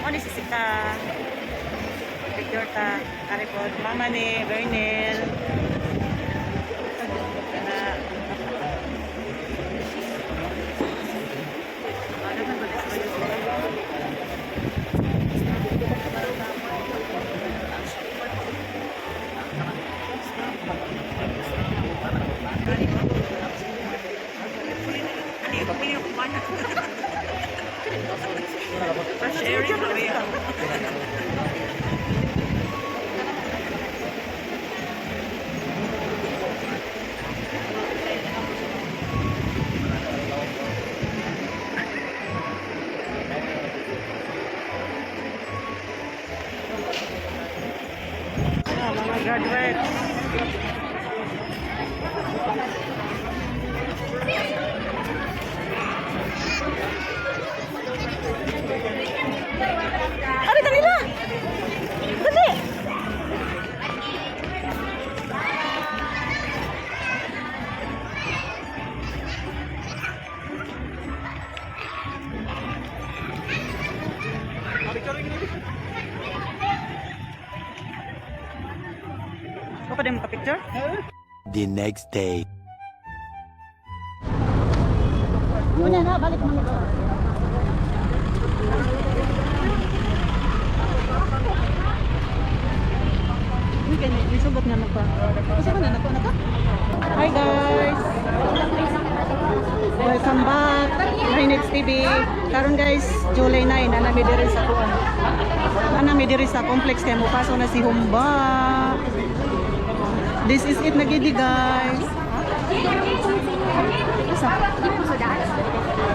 Ano si Sika? Picture ta. Karipod. Mama ni Bernel. Sharing kami yan. Mga graduates. Ari kanila. Dali. Ako pa din magpa-picture? The next day. Una na, balik mga ito. May sugot nga magpa. Kasi ka na ka? Hi guys! Welcome back! Mahinits TV. Karon guys, July 9, nanami diri sa kuan. Nanami diri sa complex kay mupaso na si Humba. This is it nagidi guys.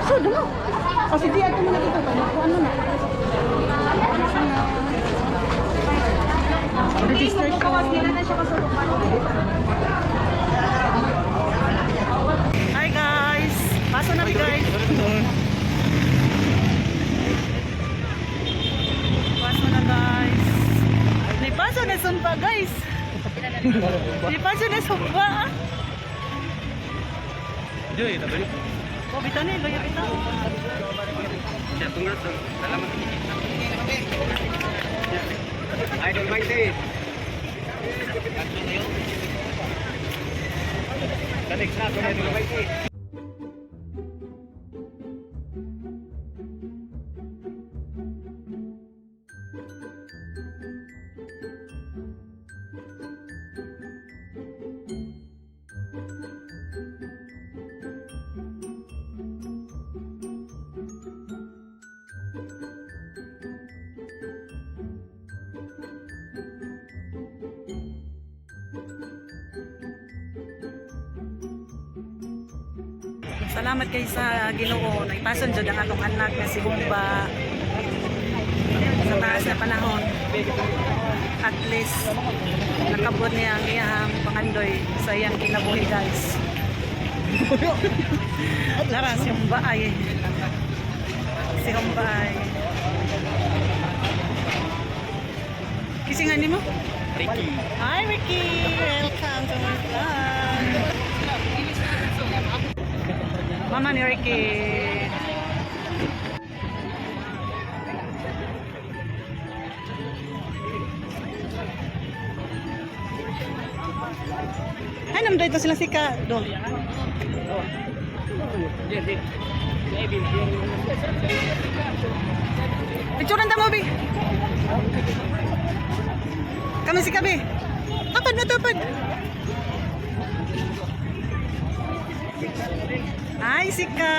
So, dalo. O si Dia, ito mo na dito. Ano na? Registration. Hi guys. Paso na guys. Paso na guys. May paso na sumpa guys. May paso na sumpa. Joy, tabi. Oh, bitaw na, baya bitaw. Siya, tunggal sa salamat kita. Idol Mighty. Balik na ko Idol Mighty. Salamat kay sa Ginoo. Naipason jud ang atong anak nga si Humba sa taas na panahon. At least nakabot niya ang iyang pangandoy sa iyang kinabuhi guys. Lara si Humba ay. Si Humba ay. Kisingan nimo? Ricky. Hi Ricky! Welcome to my vlog! Mama ni Ricky. Ay, naman dito sila si Kado. Picturean ta mo, Bi. Kami si Kabi. Tapad na, tapad. Hi, Sika!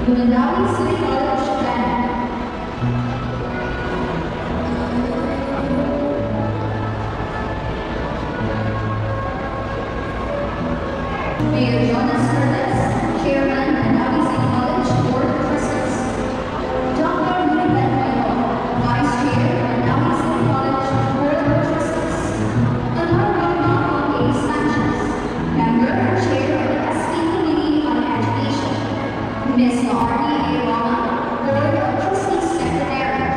Mandawi City College, Japan. Mayor Jonas Fernandez, Chairman, Mandawi City College Board of Trustees. Dr. Ruben Mayo, Vice Chair, Mandawi City College Board of Trustees. Honorable Malcolm A. Sanchez, Member, Chair of the SB Committee on Education. Ms. Arnie A. Rama, Board of Trustees Secretary.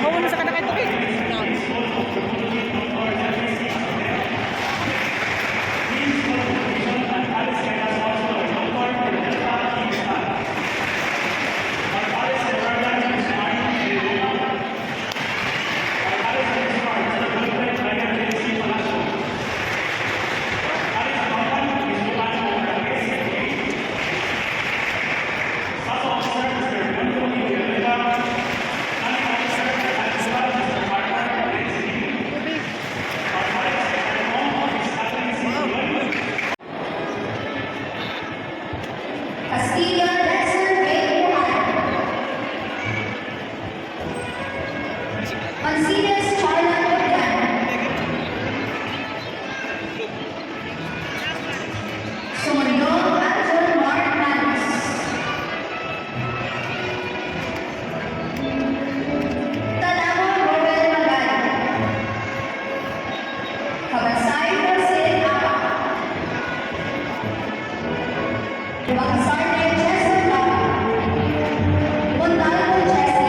Hawa na sa kanakay to eh. Castilla Dexter Bay Juan. Alcides Charla Jordan. Sumunod Angel Mark Manos. Talamo Robel Magal. Kabansay Jose Apa. Bangsarne Jesse Lavi. Montalvo Jesse.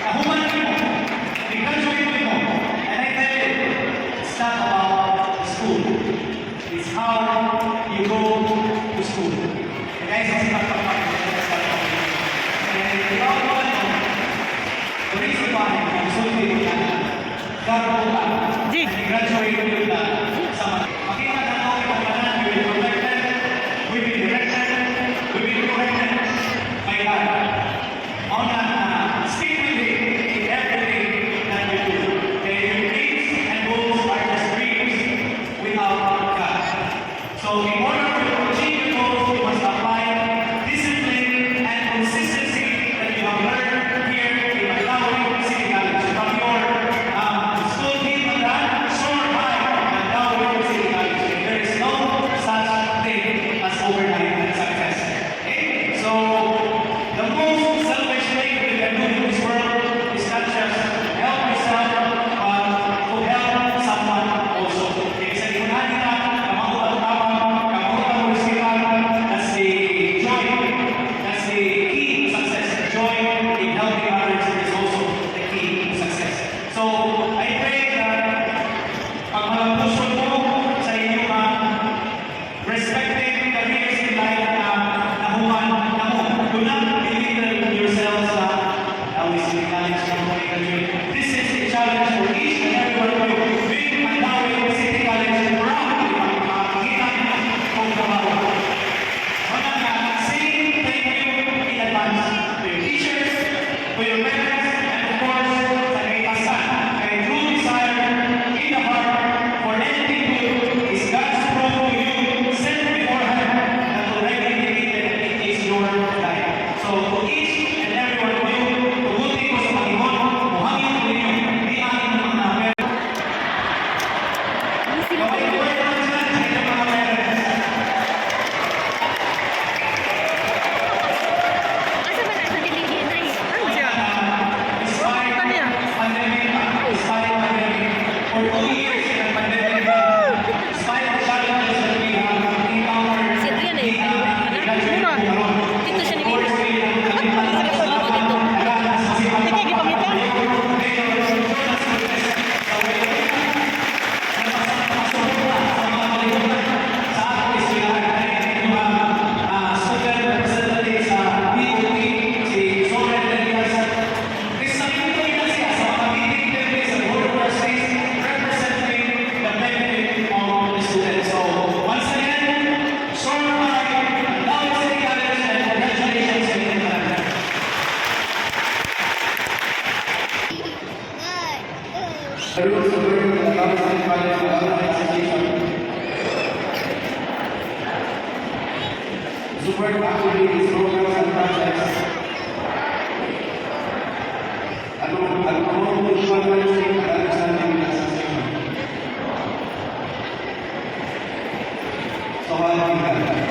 kahuman mo, i-graduate mo. And I tell you, it's not about the school. It's how you go to school. And guys, it's not about and we all know the reason why I'm so big Di. graduate with sa makita na ako yung kanan, we will protected, we will directed, we will corrected by God. On that, stick with it in everything that we do. Okay, your dreams and goals are just dreams without God. So in order to achieve your goals, you must apply discipline and consistency that you have learned here in Mandawi City College. From your school team, Mandan, Shore High, Mandawi support actually these programs and projects. Ano understanding the association. So,